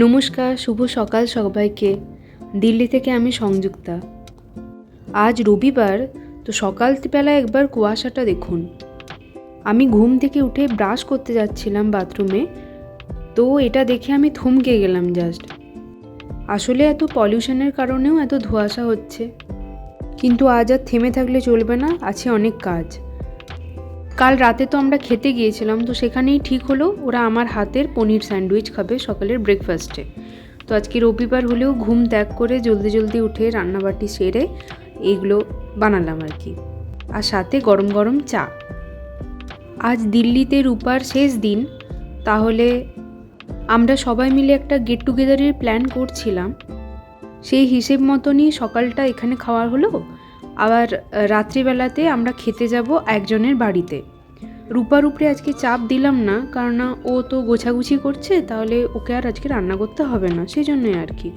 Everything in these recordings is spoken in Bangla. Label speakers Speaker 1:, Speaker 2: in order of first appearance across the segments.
Speaker 1: নমস্কার, শুভ সকাল সবাইকে। দিল্লি থেকে আমি সংযুক্তা। আজ রবিবার, তো সকালবেলা একবার কুয়াশাটা দেখুন। আমি ঘুম থেকে উঠে ব্রাশ করতে যাচ্ছিলাম বাথরুমে, তো এটা দেখে আমি থমকে গেলাম জাস্ট। আসলে এত পলিউশনের কারণেও এত ধোঁয়াশা হচ্ছে, কিন্তু আজ আর থেমে থাকলে চলবে না, আছে অনেক কাজ। কাল রাতে তো আমরা খেতে গিয়েছিলাম, তো সেখানেই ঠিক হলো ওরা আমার হাতের পনির স্যান্ডউইচ খাবে সকালের ব্রেকফাস্টে। তো আজকে রবিবার হলেও ঘুম ত্যাগ করে জলদি জলদি উঠে রান্নাবাটি সেরে এইগুলো বানালাম আর কি, আর সাথে গরম গরম চা। আজ দিল্লিতে রূপার শেষ দিন, তাহলে আমরা সবাই মিলে একটা গেট টুগেদারের প্ল্যান করছিলাম। সেই হিসেব মতনই সকালটা এখানে খাওয়া হলো, আবার রাত্রিবেলাতে আমরা খেতে যাব একজনের বাড়িতে। রূপার উপরে আজকে চাপ দিলাম না, কারণ ও তো গোছাগুছি করছে, তাহলে ওকে আর আজকে রান্না করতে হবে না, সেই জন্যই আর কি।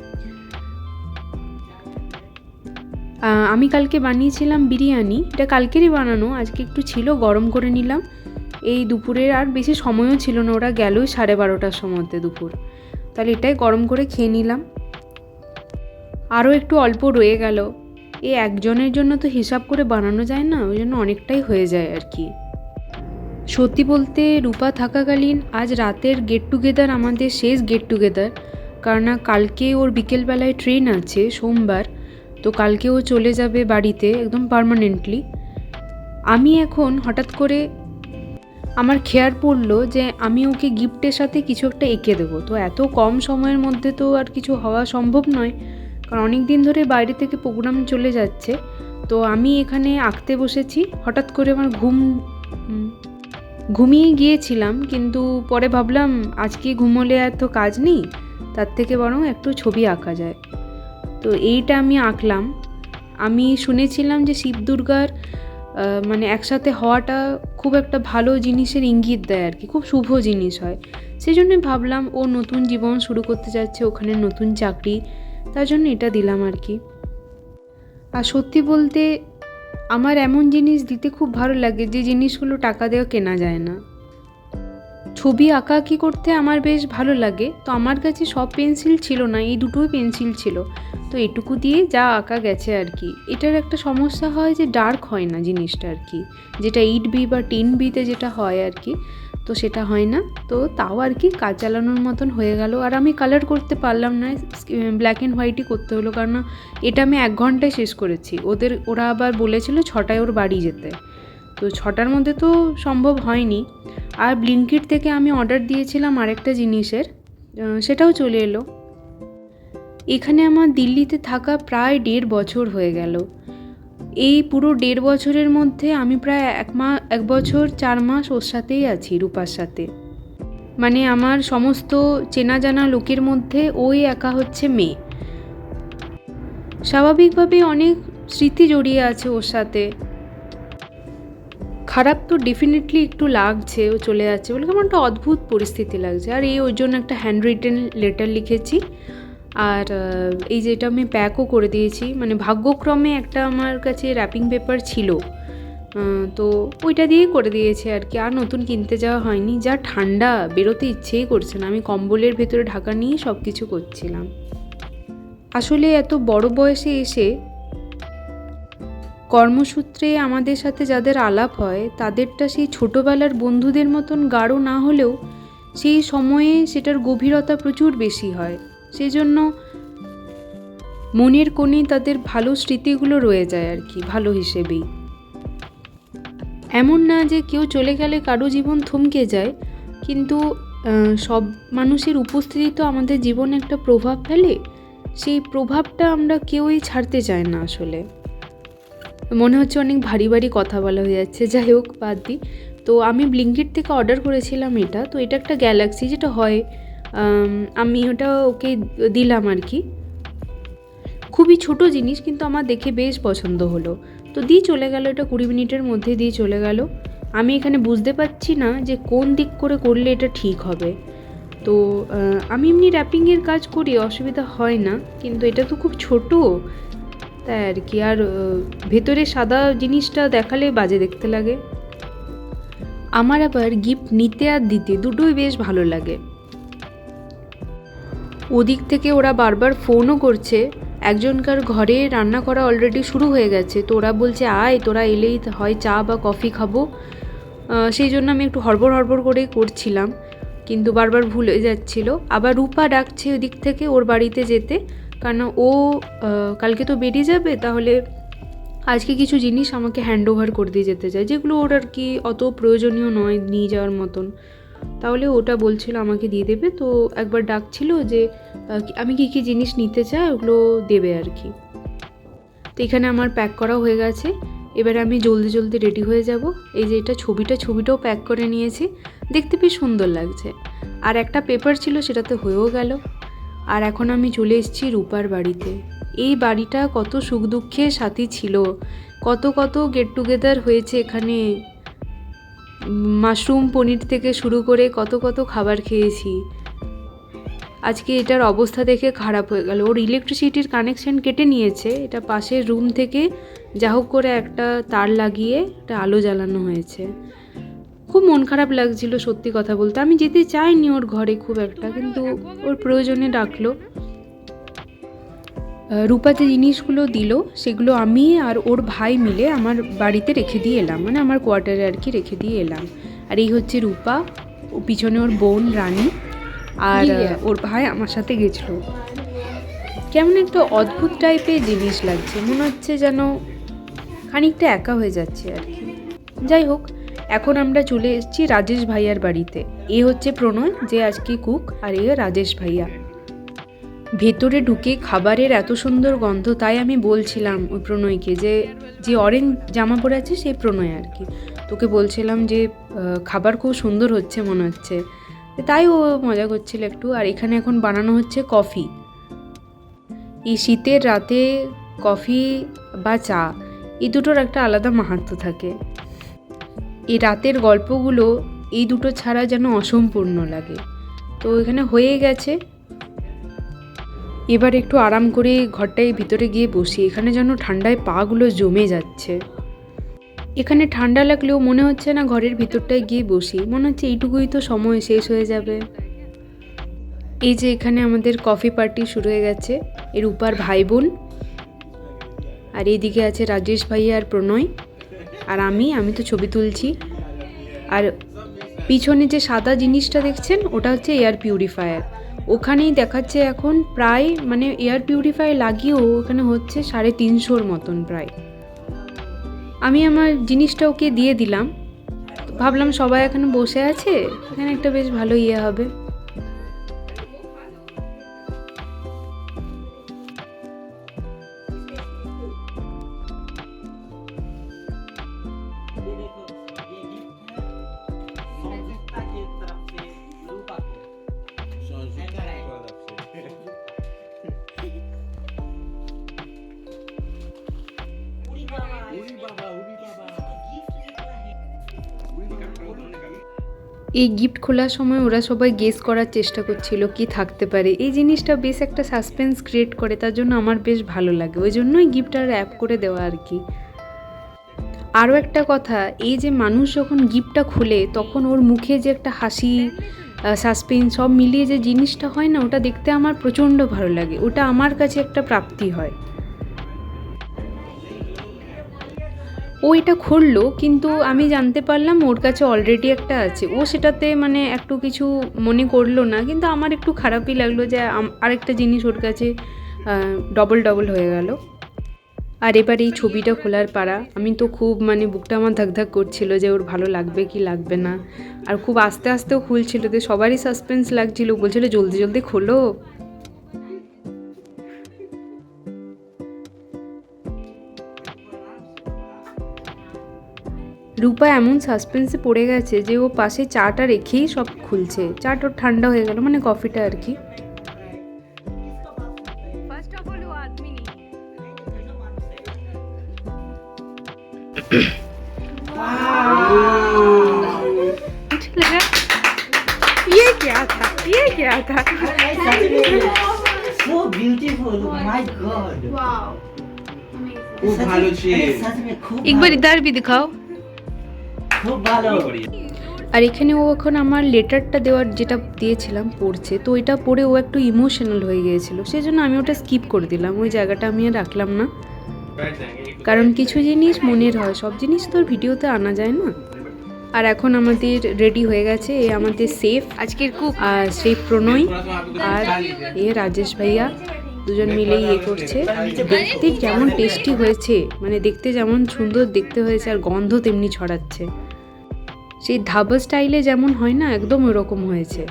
Speaker 1: আমি কালকে বানিয়েছিলাম বিরিয়ানি, এটা কালকেরই বানানো, আজকে একটু ছিল, গরম করে নিলাম। এই দুপুরের আর বেশি সময়ও ছিল না, ওরা গেলই 12:30টার সময়তে দুপুর, তাহলে এটাই গরম করে খেয়ে নিলাম। আরও একটু অল্প রয়ে গেল, এই একজনের জন্য তো হিসাব করে বানানো যায় না, ওই জন্য অনেকটাই হয়ে যায় আর কি। সত্যি বলতে রূপা থাকাকালীন আজ রাতের গেট টুগেদার আমাদের শেষ গেট টুগেদার, কারণ কালকে ওর বিকেলবেলায় ট্রেন আছে সোমবার, তো কালকে ও চলে যাবে বাড়িতে একদম পার্মানেন্টলি। আমি এখন হঠাৎ করে আমার খেয়াল পড়লো যে আমি ওকে গিফটের সাথে কিছু একটা এঁকে দেবো, তো এত কম সময়ের মধ্যে তো আর কিছু হওয়া সম্ভব নয়, কারণ অনেক দিন ধরে বাইরে থেকে প্রোগ্রাম চলে যাচ্ছে। তো আমি এখানে আঁকতে বসেছি, হঠাৎ করে আমার ঘুমিয়ে গিয়েছিলাম, কিন্তু পরে ভাবলাম আজকে ঘুমোলে আর তো কাজ নেই, তার থেকে বরং একটু ছবি আঁকা যায়। তো এইটা আমি আঁকলাম। আমি শুনেছিলাম যে শিব দুর্গার মানে একসাথে হওয়াটা খুব একটা ভালো জিনিসের ইঙ্গিত দেয় আর কি, খুব শুভ জিনিস হয়। সেই জন্যই ভাবলাম ও নতুন জীবন শুরু করতে যাচ্ছে, ওখানে নতুন চাকরি, তার জন্য এটা দিলাম আর কি। আর সত্যি বলতে আমার এমন জিনিস দিতে খুব ভালো লাগে যে জিনিসগুলো টাকা দেওয়া কেনা যায় না। ছবি আঁকাআঁকি করতে আমার বেশ ভালো লাগে, তো আমার কাছে সব পেন্সিল ছিল না, এই দুটোই পেন্সিল ছিল, তো এটুকু দিয়ে যা আঁকা গেছে আর কি। এটার একটা সমস্যা হয় যে ডার্ক হয় না জিনিসটা আর কি, যেটা 8B বা 10Bতে যেটা হয় আর কি, তো সেটা হয় না। তো তাও আর কি কাজ চালানোর মতন হয়ে গেল। আর আমি কালার করতে পারলাম না, ব্ল্যাক অ্যান্ড হোয়াইটই করতে হলো, কারণ এটা আমি 1 ঘন্টায় শেষ করেছি। ওরা আবার বলেছিল 6টায় ওর বাড়ি যেতে, তো 6টার মধ্যে তো সম্ভব হয়নি। আর ব্লিঙ্কিট থেকে আমি অর্ডার দিয়েছিলাম আরেকটা জিনিসের, সেটাও চলে এলো। এখানে আমার দিল্লিতে থাকা প্রায় 1.5 বছর হয়ে গেল। এই পুরো 1.5 বছরের মধ্যে আমি প্রায় 1 বছর 4 মাস ওর সাথেই আছি, রূপার সাথে। মানে আমার সমস্ত চেনা জানা লোকের মধ্যে ওই একা হচ্ছে মেয়ে। স্বাভাবিকভাবে অনেক স্মৃতি জড়িয়ে আছে ওর সাথে। খারাপ তো ডেফিনেটলি একটু লাগছে, ও চলে যাচ্ছে বলে কেমন একটা অদ্ভুত পরিস্থিতি লাগছে। আর ওই জন্য একটা হ্যান্ড রিটেন লেটার লিখেছি, আর এই যেটা আমি প্যাকও করে দিয়েছি। মানে ভাগ্যক্রমে একটা আমার কাছে র্যাপিং পেপার ছিল, তো ওইটা দিয়েই করে দিয়েছি আর কি। আর নতুন কিনতে যাওয়া হয়নি, যা ঠান্ডা, বেরোতে ইচ্ছেই করছে না, আমি কম্বলের ভেতরে ঢাকা নিয়েই সব কিছু করছিলাম। আসলে এত বড় বয়সে এসে কর্মসূত্রে আমাদের সাথে যাদের আলাপ হয় তাদেরটা সেই ছোটোবেলার বন্ধুদের মতন গাঢ় না হলেও সেই সময়ে সেটার গভীরতা প্রচুর বেশি হয়, সেই জন্য মনের কোণে তাদের ভালো স্মৃতিগুলো রয়ে যায় আর কি, ভালো হিসেবেই। এমন না যে কেউ চলে গেলে কারো জীবন থমকে যায়, কিন্তু সব মানুষের উপস্থিতি তো আমাদের জীবনে একটা প্রভাব ফেলে, সেই প্রভাবটা আমরা কেউই ছাড়তে চাই না আসলে। মনে হচ্ছে অনেক ভারী ভারী কথা বলা হয়ে যাচ্ছে, যাই হোক বাদ দিই। তো আমি ব্লিঙ্কিট থেকে অর্ডার করেছিলাম এটা, তো এটা একটা গ্যালাক্সি যেটা হয়, আমি ওটা ওকে দিলাম আর কি। খুবই ছোট জিনিস, কিন্তু আমার দেখে বেশ পছন্দ হলো, তো দিয়ে চলে গেল। এটা 20 মিনিটের মধ্যে দিয়ে চলে গেল। আমি এখানে বুঝতে পারছি না যে কোন দিক করে করলে এটা ঠিক হবে। তো আমি এমনি র্যাপিংয়ের কাজ করি, অসুবিধা হয় না, কিন্তু এটা তো খুব ছোটো, তাই আর কি। আর ভেতরে সাদা জিনিসটা দেখালে বাজে দেখতে লাগে। আমার আবার গিফট নিতে আর দিতে দুটোই বেশ ভালো লাগে। ওদিক থেকে ওরা বারবার ফোনও করছে, একজনকার ঘরে রান্না করা অলরেডি শুরু হয়ে গেছে, তো ওরা বলছে আয় তোরা এলেই হয় চা বা কফি খাবো। সেই জন্য আমি একটু হড়বড় করেই করছিলাম, কিন্তু বারবার ভুল হয়ে যাচ্ছিলো। আবার রূপা ডাকছে ওদিক থেকে ওর বাড়িতে যেতে, কারণ ও কালকে তো বেরিয়ে যাবে, তাহলে আজকে কিছু জিনিস আমাকে হ্যান্ড ওভার করে দিয়ে যেতে চায়, যেগুলো ওর আর কি অত প্রয়োজনীয় নয় নিয়ে যাওয়ার মতন। তাহলে ওটা বলছিল আমাকে দিয়ে দেবে, তো একবার ডাকছিল যে আমি কী কী জিনিস নিতে চাই ওগুলো দেবে আর কি। তো এখানে আমার প্যাক করাও হয়ে গেছে, এবারে আমি জলদি রেডি হয়ে যাব। এই যে এটা ছবিটাও প্যাক করে নিয়েছি, দেখতে বেশ সুন্দর লাগছে। আর একটা পেপার ছিল, সেটাতে হয়েও গেল। আর এখন আমি চলে এসেছি রূপার বাড়িতে। এই বাড়িটা কত সুখ দুঃখের সাথী ছিল, কত গেট টুগেদার হয়েছে এখানে। মাশরুম পনির থেকে শুরু করে কত খাবার খেয়েছি। আজকে এটার অবস্থা দেখে খারাপ হয়ে গেল। ওর ইলেকট্রিসিটির কানেকশন কেটে নিয়েছে, এটা পাশের রুম থেকে যা হোক করে একটা তার লাগিয়ে একটা আলো জ্বালানো হয়েছে। খুব মন খারাপ লাগছিল সত্যি কথা বলতে। আমি যেতে চাইনি ওর ঘরে খুব একটা, কিন্তু ওর প্রয়োজনে ডাকলো। রূপা যে জিনিসগুলো দিল সেগুলো আমি আর ওর ভাই মিলে আমার বাড়িতে রেখে দিয়ে এলাম, মানে আমার কোয়ার্টারে আর কি রেখে দিয়ে এলাম। আর এই হচ্ছে রূপা, ও পিছনে ওর বোন রানী, আর ওর ভাই আমার সাথে গেছিলো। কেমন একটা অদ্ভুত টাইপের জিনিস লাগছে, মনে হচ্ছে যেন খানিকটা একা হয়ে যাচ্ছে আর কি। যাই হোক, এখন আমরা চলে এসেছি রাজেশ ভাইয়ার বাড়িতে। এ হচ্ছে প্রণয়, যে আজকে কুক, আর এ রাজেশ ভাইয়া। ভেতরে ঢুকে খাবারের এত সুন্দর গন্ধ, তাই আমি বলছিলাম ওই প্রণয়কে যে অরেঞ্জ জামা পরে আছে সেই প্রণয় আর কি, তোকে বলছিলাম যে খাবার খুব সুন্দর হচ্ছে মনে হচ্ছে, তাই ও মজা করছিল একটু। আর এখানে এখন বানানো হচ্ছে কফি। এই শীতের রাতে কফি বা চা, এই দুটোর একটা আলাদা মাহাত্ম্য থাকে। এই রাতের গল্পগুলো এই দুটো ছাড়া যেন অসম্পূর্ণ লাগে। তো এখানে হয়ে গেছে, এবার একটু আরাম করে ঘরটায় ভিতরে গিয়ে বসি। এখানে যেন ঠান্ডায় পাগুলো জমে যাচ্ছে। এখানে ঠান্ডা লাগলেও মনে হচ্ছে না ঘরের ভিতরটায় গিয়ে বসি, মনে হচ্ছে এইটুকুই তো সময়, শেষ হয়ে যাবে। এই যে এখানে আমাদের কফি পার্টি শুরু হয়ে গেছে, এর রূপার ভাই বোন, আর এইদিকে আছে রাজেশ ভাইয়া আর প্রণয়, আর আমি তো ছবি তুলছি। আর পিছনে যে সাদা জিনিসটা দেখছেন ওটা হচ্ছে এয়ার পিউরিফায়ার। ওখানেই দেখাচ্ছে এখন প্রায়, মানে এয়ার পিউরিফায়ার লাগিয়েও ওখানে হচ্ছে 350 মতন প্রায়। আমি আমার জিনিসটা ওকে দিয়ে দিলাম, ভাবলাম সবাই এখানে বসে আছে, এখানে একটা বেশ ভালো ইয়ে হবে। এই গিফট খোলার সময় ওরা সবাই গেস করার চেষ্টা করছিল কি থাকতে পারে। এই জিনিসটা বেশ একটা সাসপেন্স ক্রিয়েট করে, তার জন্য আমার বেশ ভালো লাগে, ওই জন্যই গিফট আর র্যাপ করে দেওয়া আর কি। আরও একটা কথা, এই যে মানুষ যখন গিফটটা খুলে তখন ওর মুখে যে একটা হাসি, সাসপেন্স সব মিলিয়ে যে জিনিসটা হয় না, ওটা দেখতে আমার প্রচণ্ড ভালো লাগে, ওটা আমার কাছে একটা প্রাপ্তি হয়। ও এটা খুললো, কিন্তু আমি জানতে পারলাম ওর কাছে অলরেডি একটা আছে। ও সেটাতে মানে একটু কিছু মনে করলো না, কিন্তু আমার একটু খারাপই লাগলো যে আরেকটা জিনিস ওর কাছে ডবল হয়ে গেল। আর এবার এই ছবিটা খোলার পাড়া, আমি তো খুব মানে বুকটা আমার ধাক করছিল যে ওর ভালো লাগবে কি লাগবে না। আর খুব আস্তে আস্তেও খুলছিল, তো সবারই সাসপেন্স লাগছিল, বলছিল জলদি খোলো। রূপা এমন সাসপেন্সে পড়ে গেছে যে ও পাশে চাটা রেখেই সব খুলছে। চাটা ঠান্ডা হয়ে গেল, মানে কফিটা আর কি। ये क्या था
Speaker 2: So beautiful, my God.
Speaker 3: Wow.
Speaker 2: खूब भालो छे। सच में खूब
Speaker 1: एक बार इधर भी दिखाओ।
Speaker 2: खूब भालो।
Speaker 1: আর এখানে ও এখন আমার লেটারটা দেওয়ার যেটা দিয়েছিলাম পড়ছে, তো ওইটা পড়ে ও একটু ইমোশনাল হয়ে গিয়েছিল, সেই জন্য আমি ওটা স্কিপ করে দিলাম, ওই জায়গাটা আমি আর রাখলাম না। কারণ কিছু জিনিস মনের হয়, সব জিনিস তো ভিডিওতে আনা যায় না। আর এখন আমাদের রেডি হয়ে গেছে, এ আমাদের সেফ আজকের কুক, আর সেই প্রণয় আর এ রাজেশ ভাইয়া, দুজন মিলেই ইয়ে করছে। দেখতে কেমন টেস্টি হয়েছে, মানে দেখতে যেমন সুন্দর দেখতে হয়েছে আর গন্ধ তেমনি ছড়াচ্ছে, সেই ধাবা স্টাইলে যেমন হয় না, একদম ওরকম হয়েছে।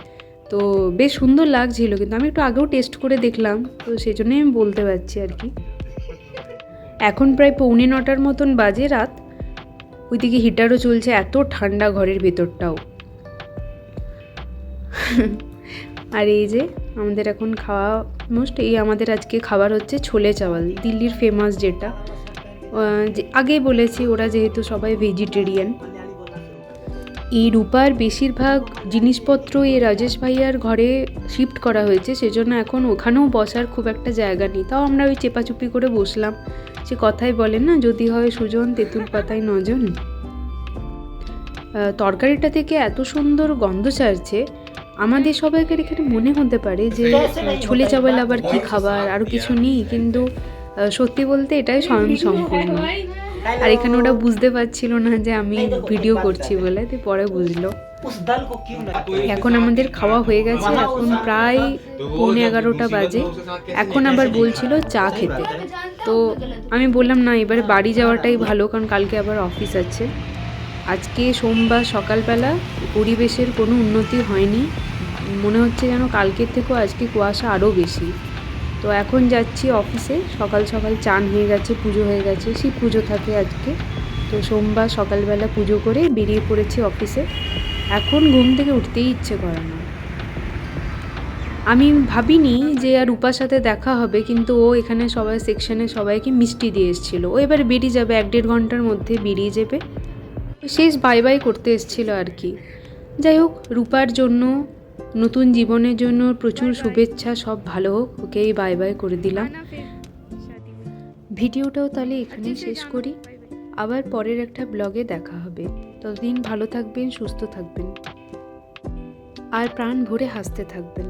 Speaker 1: তো বেশ সুন্দর লাগছিল, কিন্তু আমি একটু আগেও টেস্ট করে দেখলাম, তো সেই জন্যই আমি বলতে পারছি আর কি। এখন প্রায় 8:45 মতন বাজে রাত, ওইদিকে হিটারও চলছে, এত ঠান্ডা ঘরের ভেতরটাও। আর এই যে আমাদের এখন খাওয়া এই আমাদের আজকে খাবার হচ্ছে ছোলে চাওয়াল, দিল্লির ফেমাস যেটা। আগেই বলেছি, ওরা যেহেতু সবাই ভেজিটেরিয়ান। এই রূপার বেশিরভাগ জিনিসপত্র এই রাজেশ ভাইয়ার ঘরে শিফট করা হয়েছে, সেজন্য এখন ওখানেও বসার খুব একটা জায়গা নেই। তাও আমরা ওই চেপাচুপি করে বসলাম, সে কথাই বলেন না, যদি হয় সুজন তেঁতুল পাতায় নজন। তরকারিটা থেকে এত সুন্দর গন্ধ ছাড়ছে, আমাদের সবাইকার এখানে মনে হতে পারে যে ছোলে চাওয়াল আবার কি খাবার, আরও কিছু নেই, কিন্তু সত্যি বলতে এটাই স্বয়ংসম্পূর্ণ। আর এখানে ওরা বুঝতে পারছিল না যে আমি ভিডিও করছি বলে, তো পরে বুঝলো। এখন আমাদের খাওয়া হয়ে গেছে, এখন প্রায় 11:15 বাজে। এখন আবার বলছিল চা খেতে, তো আমি বললাম না, এবারে বাড়ি যাওয়াটাই ভালো, কারণ কালকে আবার অফিস আছে। আজকে সোমবার সকালবেলা পরিবেশের কোনো উন্নতি হয়নি, মনে হচ্ছে যেন কালকের থেকেও আজকে কুয়াশা আরও বেশি। তো এখন যাচ্ছি অফিসে, সকাল সকাল চান হয়ে গেছে, পুজো হয়ে গেছে, শিব পুজো থাকে আজকে। তো সোমবার সকালবেলা পুজো করে বেরিয়ে পড়েছি অফিসে। এখন ঘুম থেকে উঠতেই ইচ্ছে করে না। আমি ভাবিনি যে আর রূপার সাথে দেখা হবে, কিন্তু ও এখানে সবাই সেকশনে সবাইকে মিষ্টি দিয়ে এসেছিলো। ও এবার বেরিয়ে যাবে, 1-1.5 ঘন্টার মধ্যে বেরিয়ে যাবে, শেষ বাই বাই করতে এসেছিল আর কি। যাই হোক, রূপার জন্য, নতুন জীবনের জন্য প্রচুর শুভেচ্ছা, সব ভালো হোক, ওকেই বাই বাই করে দিলাম। ভিডিওটাও তাহলে এখানেই শেষ করি, আবার পরের একটা ব্লগে দেখা হবে। ততদিন ভালো থাকবেন, সুস্থ থাকবেন, আর প্রাণ ভরে হাসতে থাকবেন।